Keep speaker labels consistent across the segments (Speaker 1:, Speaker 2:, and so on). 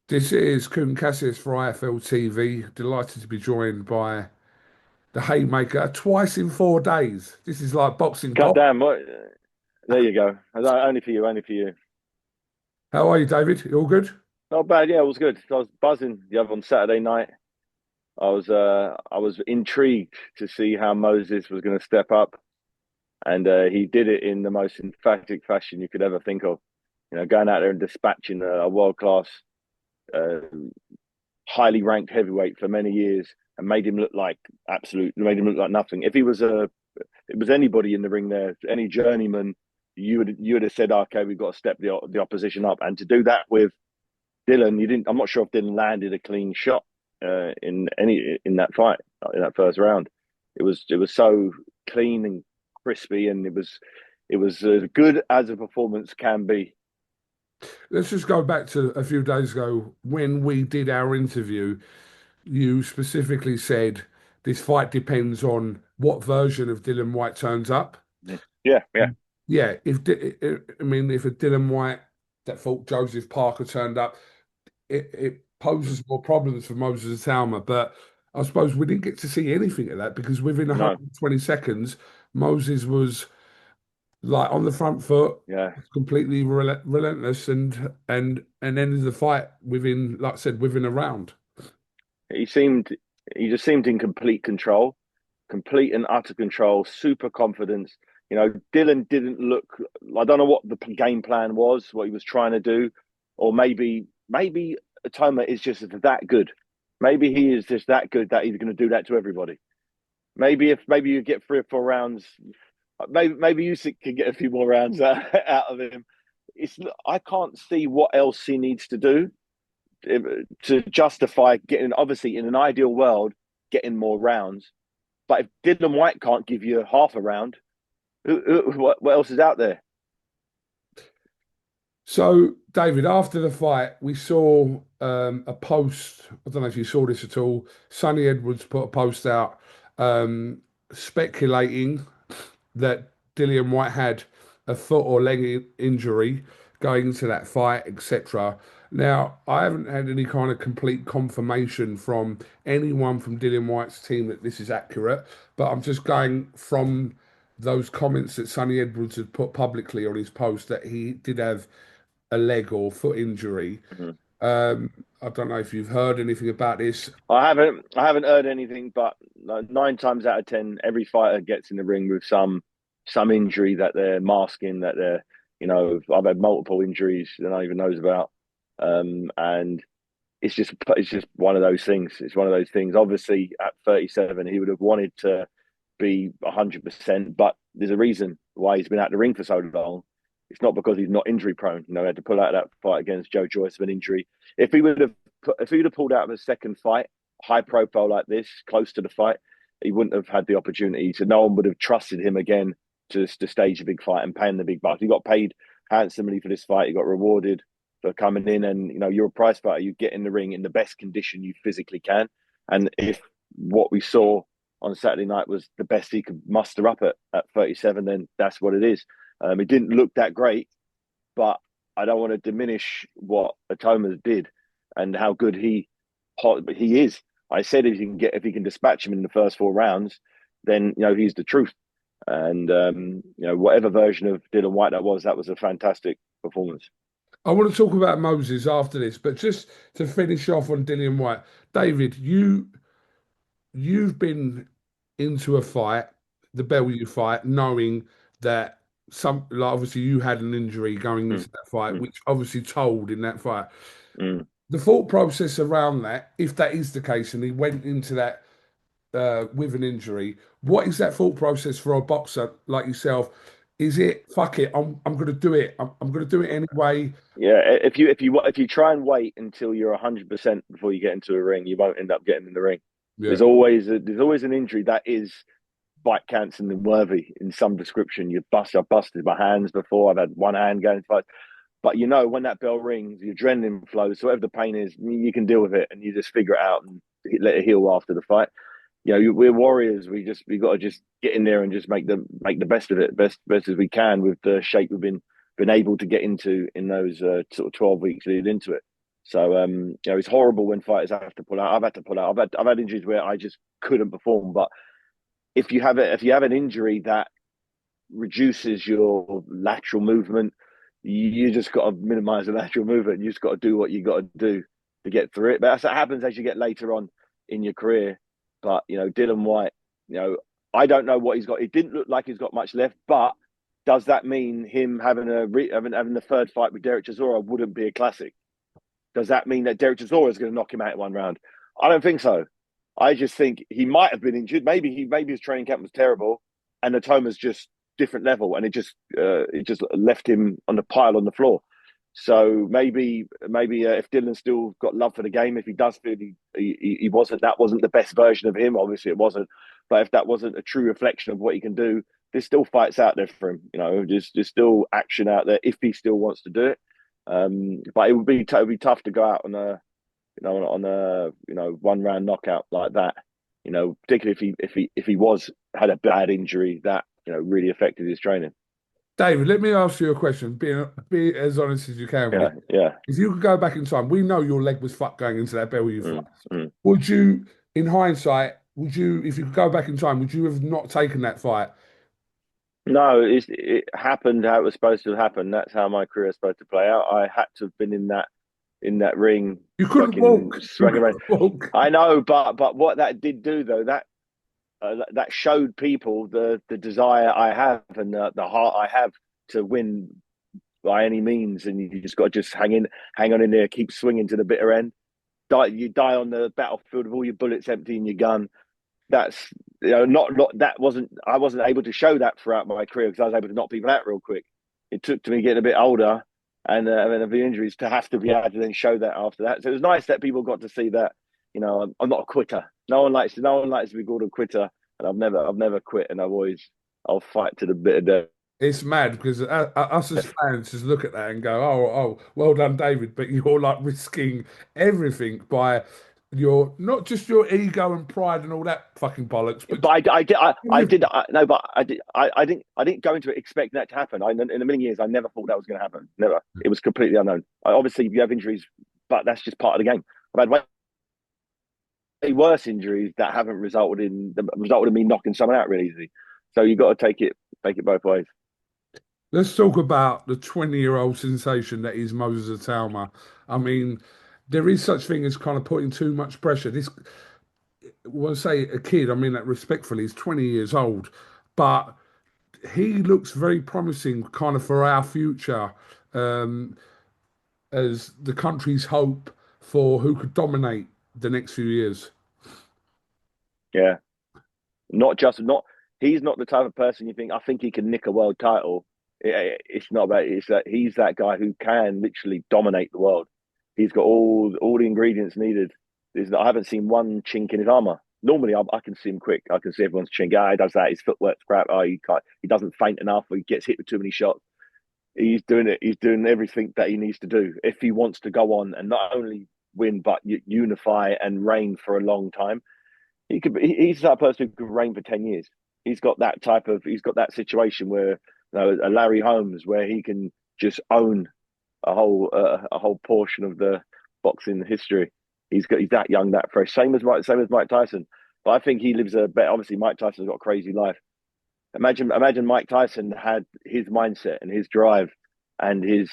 Speaker 1: This is Kuhn Cassius for IFLTV. Delighted to be joined by the Haymaker twice in 4 days. This is like boxing
Speaker 2: God
Speaker 1: golf.
Speaker 2: damn, what? There you go. Only for you, only for you.
Speaker 1: How are you, David? You all good?
Speaker 2: Not bad. Yeah, it was good. I was buzzing the other on Saturday night. I was intrigued to see how Moses was going to step up, and he did it in the most emphatic fashion you could ever think of. Going out there and dispatching a world class, uh, highly ranked heavyweight for many years, and made him look like nothing. If it was anybody in the ring there, any journeyman, you would have said, okay, we've got to step the opposition up, and to do that with Dillian, you didn't. I'm not sure if Dillian landed a clean shot in that fight in that first round. It was so clean and crispy, and it was as good as a performance can be.
Speaker 1: Let's just go back to a few days ago when we did our interview. You specifically said this fight depends on what version of Dillian White turns up.
Speaker 2: Yeah, yeah.
Speaker 1: Yeah, I mean, if a Dillian White that thought Joseph Parker turned up, it poses more problems for Moses Itauma. But I suppose we didn't get to see anything of that because within
Speaker 2: No,
Speaker 1: 120 seconds, Moses was like on the front foot,
Speaker 2: yeah.
Speaker 1: completely relentless, and ended the fight within, like I said, within a round.
Speaker 2: He seemed he just seemed in complete control, complete and utter control, super confidence. Dillian didn't look. I don't know what the game plan was, what he was trying to do, or maybe Atoma is just that good. Maybe he is just that good that he's going to do that to everybody. Maybe you get 3 or 4 rounds, maybe Usyk could get a few more rounds out of him. I can't see what else he needs to do to justify getting. Obviously, in an ideal world, getting more rounds. But if Dillian White can't give you half a round, what else is out there?
Speaker 1: So, David, after the fight, we saw a post. I don't know if you saw this at all. Sonny Edwards put a post out speculating that Dillian White had a foot or leg injury going into that fight, etc. Now, I haven't had any kind of complete confirmation from anyone from Dillian White's team that this is accurate, but I'm just going from those comments that Sonny Edwards had put publicly on his post that he did have a leg or foot injury.
Speaker 2: Mhm.
Speaker 1: I don't know if you've heard anything about this.
Speaker 2: I haven't heard anything, but 9 times out of 10, every fighter gets in the ring with some injury that they're masking. That they're, I've had multiple injuries that no one even knows about, and it's just one of those things. It's one of those things. Obviously, at 37, he would have wanted to be 100%, but there's a reason why he's been out of the ring for so long. It's not because he's not injury prone. He had to pull out of that fight against Joe Joyce of an injury. If he would have pulled out of a second fight, high profile like this, close to the fight, he wouldn't have had the opportunity to. No one would have trusted him again to stage a big fight and pay him the big bucks. He got paid handsomely for this fight. He got rewarded for coming in, and you're a prize fighter. You get in the ring in the best condition you physically can. And if what we saw on Saturday night was the best he could muster up at 37, then that's what it is. It didn't look that great, but I don't want to diminish what Atomas did and how good he is. I said if he can dispatch him in the first 4 rounds, then he's the truth. And whatever version of Dillian White that was a fantastic performance.
Speaker 1: I want to talk about Moses after this, but just to finish off on Dillian White, David, you've been into a fight, the Bellew fight, knowing that like obviously you had an injury going
Speaker 2: Mm,
Speaker 1: into that fight,
Speaker 2: mm,
Speaker 1: which obviously told in that fight.
Speaker 2: mm.
Speaker 1: The thought process around that, if that is the case, and he went into that with an injury, what is that thought process for a boxer like yourself? Is it fuck it? I'm going to do it. I'm going to do it anyway.
Speaker 2: Yeah, if you try and wait until you're 100% before you get into a ring, you won't end up getting in the ring.
Speaker 1: Yeah.
Speaker 2: There's always an injury that is bite cancer and worthy in some description. I've busted my hands before. I've had one hand going fight, but when that bell rings, the adrenaline flows. So whatever the pain is, you can deal with it, and you just figure it out and let it heal after the fight. We're warriors. We got to just get in there and just make the best of it, best as we can with the shape we've been able to get into in those sort of 12 weeks leading into it. So it's horrible when fighters have to pull out. I've had to pull out. I've had injuries where I just couldn't perform. But if you have an injury that reduces your lateral movement, you just got to minimize the lateral movement. You just got to do what you got to do to get through it. But that happens as you get later on in your career. But Dillian White, I don't know what he's got. It didn't look like he's got much left. But does that mean him having having the third fight with Derek Chisora wouldn't be a classic? Does that mean that Derek Chisora is going to knock him out in one round? I don't think so. I just think he might have been injured. Maybe his training camp was terrible, and Itauma's just different level, and it just left him on the pile on the floor. So maybe if Dillian's still got love for the game, if he does feel he wasn't, that wasn't the best version of him. Obviously, it wasn't. But if that wasn't a true reflection of what he can do, there's still fights out there for him. There's still action out there if he still wants to do it. But it would be tough to go out on a one round knockout like that. Particularly if he had a bad injury that really affected his training.
Speaker 1: David, let me ask you a question. Be as honest as you can with
Speaker 2: Yeah,
Speaker 1: me.
Speaker 2: yeah.
Speaker 1: If you could go back in time, we know your leg was fucked going into that Bellew fight.
Speaker 2: Mm, mm.
Speaker 1: Would you, in hindsight, if you could go back in time, would you have not taken that fight?
Speaker 2: No, it happened how it was supposed to happen. That's how my career is supposed to play out. I had to have been in that ring,
Speaker 1: You couldn't
Speaker 2: fucking
Speaker 1: walk. You
Speaker 2: swinging around.
Speaker 1: couldn't walk.
Speaker 2: I know, but what that did do though, that showed people the desire I have and the heart I have to win by any means, and you just got to just hang on in there, keep swinging to the bitter end. You die on the battlefield with all your bullets empty in your gun. That's not that wasn't I wasn't able to show that throughout my career because I was able to knock people out real quick. It took to me getting a bit older and a few injuries to have to be able to then show that after that. So it was nice that people got to see that. I'm not a quitter. No one likes to be called a quitter, and I've never quit, and I'll fight to the bitter death.
Speaker 1: It's mad because us as fans just look at that and go, "Oh, well done, David." But you're like risking everything by your not just your ego and pride and all that fucking bollocks, but
Speaker 2: But
Speaker 1: everything.
Speaker 2: no, but I didn't go into it expecting that to happen. In a million years, I never thought that was going to happen. Never. It was completely unknown. Obviously, you have injuries, but that's just part of the game. I've had way worse injuries that haven't resulted in me knocking someone out really easily. So you got to take it both ways.
Speaker 1: Let's talk about the 20-year-old sensation that is Moses Itauma. I mean, there is such thing as kind of putting too much pressure. This, well, say a kid, I mean that respectfully, he's 20 years old, but he looks very promising kind of for our future um, as the country's hope for who could dominate the next few years.
Speaker 2: Yeah, not just not. He's not the type of person you think. I think he can nick a world title. It's not about. It's that he's that guy who can literally dominate the world. He's got all the ingredients needed. I haven't seen one chink in his armor. Normally, I can see him quick. I can see everyone's chink. He does that. His footwork's crap. He can't. He doesn't feint enough. Or he gets hit with too many shots. He's doing it. He's doing everything that he needs to do if he wants to go on and not only win but unify and reign for a long time. He's that person who could reign for 10 years. He's got that situation where a Larry Holmes where he can just own a whole portion of the boxing history. He's that young, that fresh. Same as Mike Tyson. But I think he lives a better. Obviously, Mike Tyson's got a crazy life. Imagine Mike Tyson had his mindset and his drive and his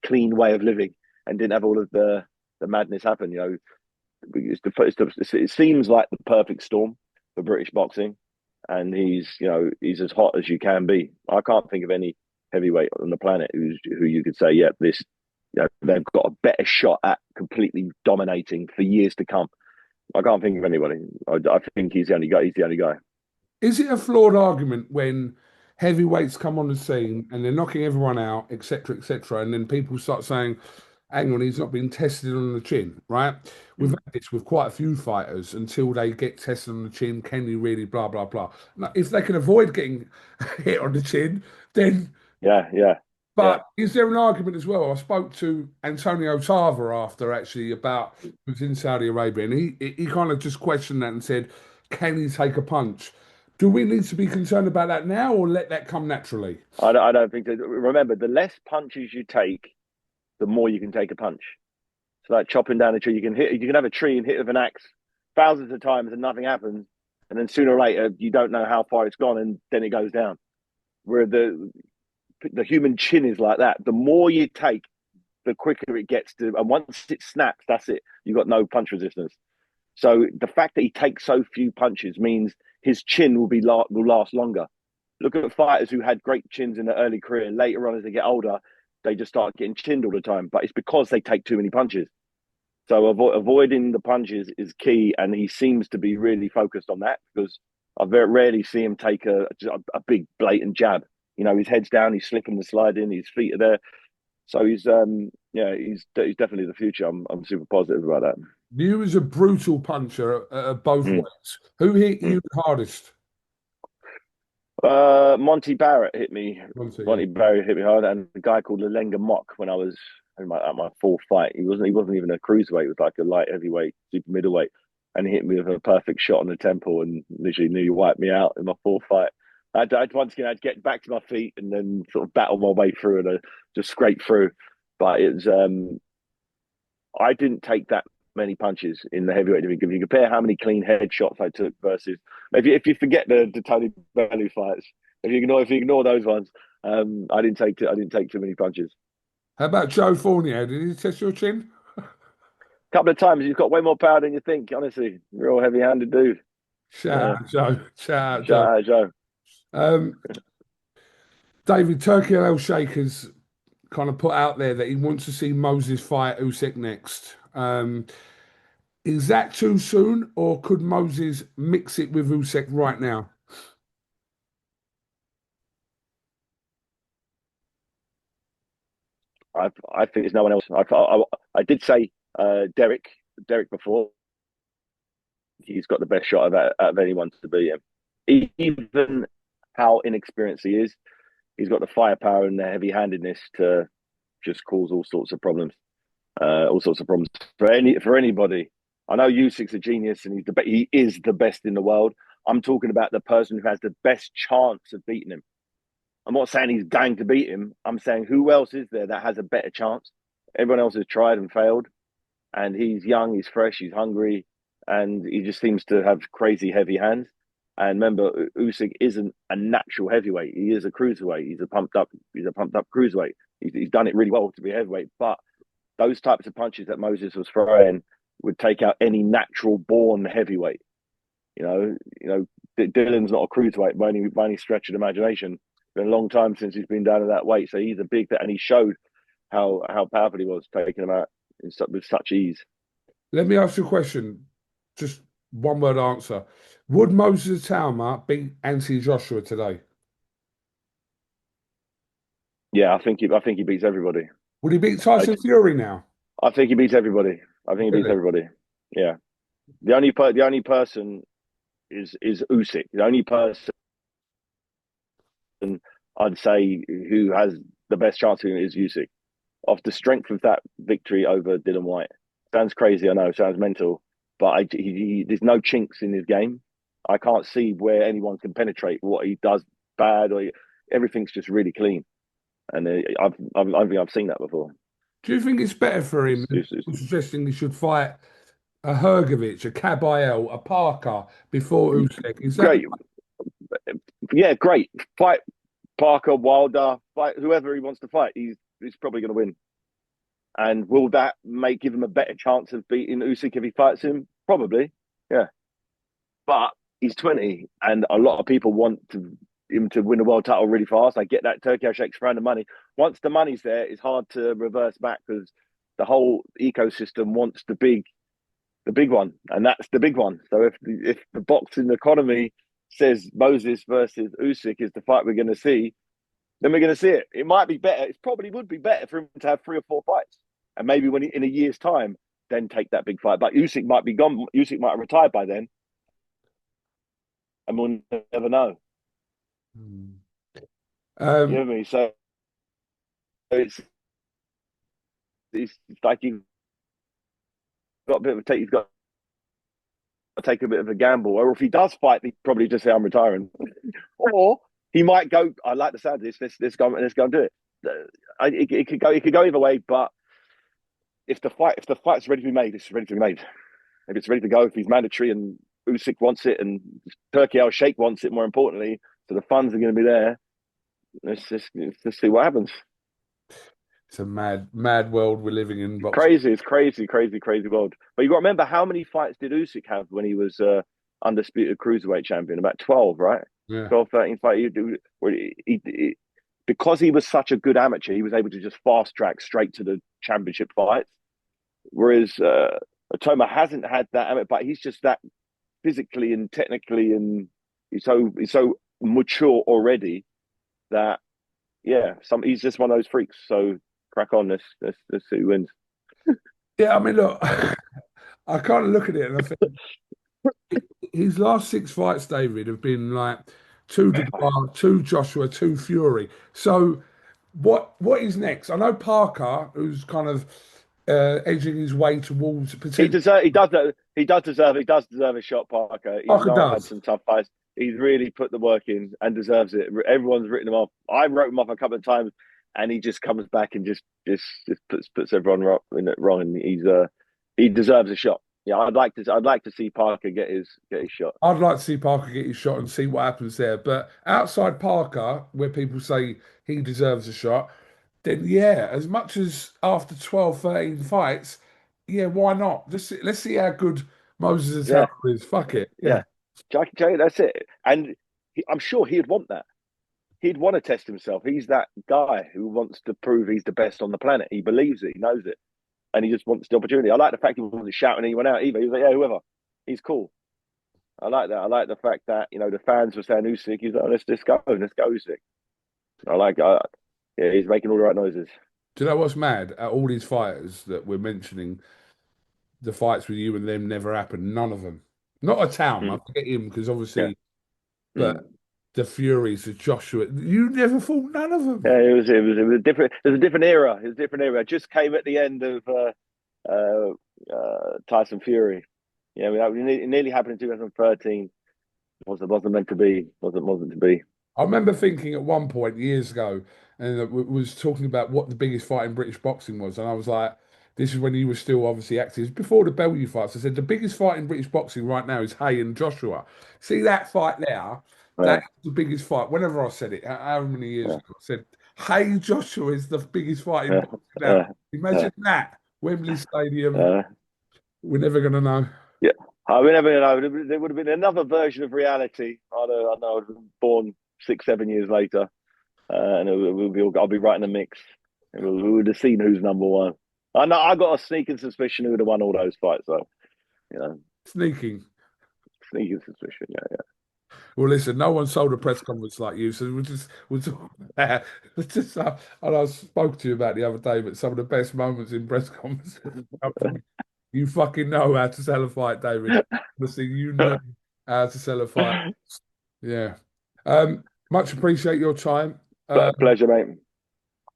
Speaker 2: clean way of living and didn't have all of the madness happen. It seems like the perfect storm for British boxing, and he's as hot as you can be. I can't think of any heavyweight on the planet who you could say, yeah, they've got a better shot at completely dominating for years to come. I can't think of anybody. I think he's the only guy. He's the only guy.
Speaker 1: Is it a flawed argument when heavyweights come on the scene and they're knocking everyone out, etc., and then people start saying, hang on, he's not been tested on the chin, right? We've
Speaker 2: Mm.
Speaker 1: had this with quite a few fighters until they get tested on the chin. Can he really blah, blah, blah? Now, if they can avoid getting hit on the chin, then.
Speaker 2: Yeah, yeah, yeah.
Speaker 1: But is there an argument as well? I spoke to Antonio Tarver after actually about he was in Saudi Arabia, and he kind of just questioned that and said, "Can he take a punch?" Do we need to be concerned about that now, or let that come naturally?
Speaker 2: I don't think that. Remember, the less punches you take, the more you can take a punch. It's like chopping down a tree. You can have a tree and hit it with an axe thousands of times and nothing happens, and then sooner or later you don't know how far it's gone, and then it goes down. Where the human chin is like that. The more you take, the quicker it gets to, and once it snaps, that's it. You've got no punch resistance. So the fact that he takes so few punches means his chin will last longer. Look at fighters who had great chins in their early career. Later on, as they get older, they just start getting chinned all the time. But it's because they take too many punches. So avoiding the punches is key, and he seems to be really focused on that because I very rarely see him take a big blatant jab. You know, his head's down, he's slipping and sliding, his feet are there. So he's definitely the future. I'm super positive about that.
Speaker 1: You was a brutal puncher at both
Speaker 2: Mm.
Speaker 1: weights. Who hit
Speaker 2: Mm.
Speaker 1: you the hardest?
Speaker 2: Monty Barrett hit me.
Speaker 1: Monty, yeah.
Speaker 2: Monty Barrett hit me hard, and a guy called Lalenga Mock when I was at my fourth fight. He wasn't even a cruiserweight. It was like a light heavyweight, super middleweight, and he hit me with a perfect shot on the temple and literally nearly wiped me out in my fourth fight. I'd once again I'd get back to my feet and then sort of battle my way through and just scrape through. But it's I didn't take that many punches in the heavyweight division. If you compare how many clean headshots I took versus if you forget the Tony Bellew fights, if you ignore those ones, I didn't take too many punches.
Speaker 1: How about Joe Fournier? Did he test your chin?
Speaker 2: A couple of times he's got way more power than you think. Honestly, real heavy-handed dude.
Speaker 1: Shout
Speaker 2: Yeah,
Speaker 1: out, Joe. Shout out, Joe.
Speaker 2: shout out Joe.
Speaker 1: Um, David, Turkey Al Shakers kind of put out there that he wants to see Moses fight Usyk next. Is that too soon, or could Moses mix it with Usyk right now?
Speaker 2: I think there's no one else. I did say Derek before. He's got the best shot of anyone to beat him. Even how inexperienced he is, he's got the firepower and the heavy-handedness to just cause all sorts of problems. All sorts of problems for anybody. I know Usyk's a genius and he is the best in the world. I'm talking about the person who has the best chance of beating him. I'm not saying he's going to beat him. I'm saying who else is there that has a better chance? Everyone else has tried and failed, and he's young, he's fresh, he's hungry, and he just seems to have crazy heavy hands. And remember, Usyk isn't a natural heavyweight. He is a cruiserweight. He's a pumped up cruiserweight. He's done it really well to be a heavyweight, but those types of punches that Moses was throwing would take out any natural born heavyweight. Dillian's not a cruiserweight by any stretch of the imagination. It's been a long time since he's been down to that weight, so he's a big, and he showed how powerful he was, taking him out with such ease.
Speaker 1: Let me ask you a question. Just one word answer. Would Moses Itauma beat Anthony Joshua today?
Speaker 2: Yeah, I think he beats everybody.
Speaker 1: Would he beat
Speaker 2: I,
Speaker 1: Tyson Fury now?
Speaker 2: I think he beats everybody. I think he beats
Speaker 1: Really?
Speaker 2: everybody. Yeah, the only person is Usyk. The only person I'd say who has the best chance of it is Usyk. Off the strength of that victory over Dillian White. Sounds crazy, I know, sounds mental, but there's no chinks in his game. I can't see where anyone can penetrate what he does bad, everything's just really clean. And I think I've seen that before.
Speaker 1: Do you think it's better for him
Speaker 2: It's
Speaker 1: suggesting he should fight a Hergovich, a Kabayel, a Parker before Usyk? Is that
Speaker 2: great. Yeah, great. Fight Parker, Wilder, fight whoever he wants to fight. He's probably going to win. And will that give him a better chance of beating Usyk if he fights him? Probably, yeah. But he's 20, and a lot of people want him to win a world title really fast. I get that. Turkey shakes around the money. Once the money's there, it's hard to reverse back because the whole ecosystem wants the big one, and that's the big one. So if the boxing economy says Moses versus Usyk is the fight we're going to see, then we're going to see it. It might be better. It probably would be better for him to have 3 or 4 fights, and maybe in a year's time, then take that big fight. But Usyk might be gone. Usyk might have retired by then, and we'll never know.
Speaker 1: Hmm.
Speaker 2: You know what I mean? So it's like you've got a bit of a take. He's got to take a bit of a gamble. Or if he does fight, he probably just say I'm retiring. Or he might go. I like the sound of this. Let's go and do it. It could go either way, but if the fight's ready to be made, it's ready to be made. If it's ready to go, if he's mandatory and Usyk wants it and Turkey Al Sheikh wants it, more importantly, so the funds are going to be there. Let's see what happens.
Speaker 1: It's a mad, mad world we're living in boxing.
Speaker 2: Crazy, it's crazy, crazy, crazy world. But you got to remember how many fights did Usyk have when he was undisputed cruiserweight champion? About 12, right?
Speaker 1: Yeah.
Speaker 2: 12, 13 fights. Because he was such a good amateur, he was able to just fast track straight to the championship fights. Whereas Itauma hasn't had that, but he's just that physically and technically, and he's so mature already that he's just one of those freaks. So crack on, let's see who wins.
Speaker 1: Yeah, I mean, look, I kind of look at it and I think his last 6 fights, David, have been like two Dubois, two Joshua, two Fury. So what is next? I know Parker, who's kind of edging his way towards potential.
Speaker 2: He does deserve a shot, Parker. Even
Speaker 1: Parker
Speaker 2: though I had
Speaker 1: does.
Speaker 2: some tough fights, he's really put the work in and deserves it. Everyone's written him off. I wrote him off a couple of times, and he just comes back and just puts everyone wrong. And he deserves a shot. Yeah, I'd like to see Parker get his shot.
Speaker 1: I'd like to see Parker get his shot and see what happens there. But outside Parker, where people say he deserves a shot, then yeah, as much as after 12, 13 fights, yeah, why not? Let's see how good Moses
Speaker 2: Yeah,
Speaker 1: Itauma is. Fuck it. Yeah.
Speaker 2: yeah, Jackie, that's it. And I'm sure he'd want that. He'd want to test himself. He's that guy who wants to prove he's the best on the planet. He believes it. He knows it, and he just wants the opportunity. I like the fact he wasn't shouting anyone out either. He was like, "Yeah, whoever." He's cool. I like that. I like the fact that the fans were saying Usyk. He's like, let's go, Usyk. I like. Yeah, he's making all the right noises.
Speaker 1: Do you know what's mad? All these fighters that we're mentioning, the fights with you and them never happened. None of them. Not a town. I
Speaker 2: Mm,
Speaker 1: forget him because
Speaker 2: yeah.
Speaker 1: obviously, but
Speaker 2: Mm.
Speaker 1: the Furies, the Joshua, you never fought none of them.
Speaker 2: Yeah, it was a different. It was a different era. It was a different era. It just came at the end of Tyson Fury. Yeah, it nearly happened in 2013. Wasn't meant to be. Wasn't to be.
Speaker 1: I remember thinking at one point years ago, and it was talking about what the biggest fight in British boxing was, and I was like, "This is when you were still obviously active before the Bellew fights." I said the biggest fight in British boxing right now is Haye and Joshua. See that fight there?
Speaker 2: Yeah,
Speaker 1: That's the biggest fight. Whenever I said it, however many years
Speaker 2: yeah,
Speaker 1: ago, I said Haye Joshua is the biggest fight in
Speaker 2: yeah,
Speaker 1: boxing now.
Speaker 2: yeah,
Speaker 1: Imagine that, Wembley Stadium.
Speaker 2: yeah.
Speaker 1: We're never gonna know.
Speaker 2: Yeah. I would never know. There would have been another version of reality. I know I would have been born 6, 7 years later, and I'll be right in the mix. And we would have seen who's number one. I know I got a sneaking suspicion who would have won all those fights, though. You know,
Speaker 1: Sneaking.
Speaker 2: sneaking suspicion. Yeah,
Speaker 1: Well, listen, no one sold a press conference like you, so we'll talk about it's just and I spoke to you about the other day, but some of the best moments in press conferences come from you fucking know how to sell a fight, David. Honestly, you know
Speaker 2: yeah.
Speaker 1: how to sell a fight. Yeah. Much appreciate your time.
Speaker 2: Pleasure, mate.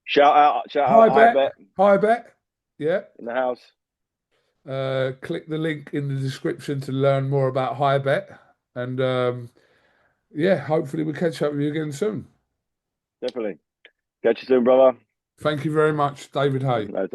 Speaker 2: Shout out,
Speaker 1: Hi,
Speaker 2: I
Speaker 1: Bet.
Speaker 2: bet
Speaker 1: Hi, Bet. Yeah.
Speaker 2: in the house.
Speaker 1: Click the link in the description to learn more about Hi Bet. And yeah, hopefully we'll catch up with you again soon.
Speaker 2: Definitely. Catch you soon, brother.
Speaker 1: Thank you very much, David Haye.
Speaker 2: No,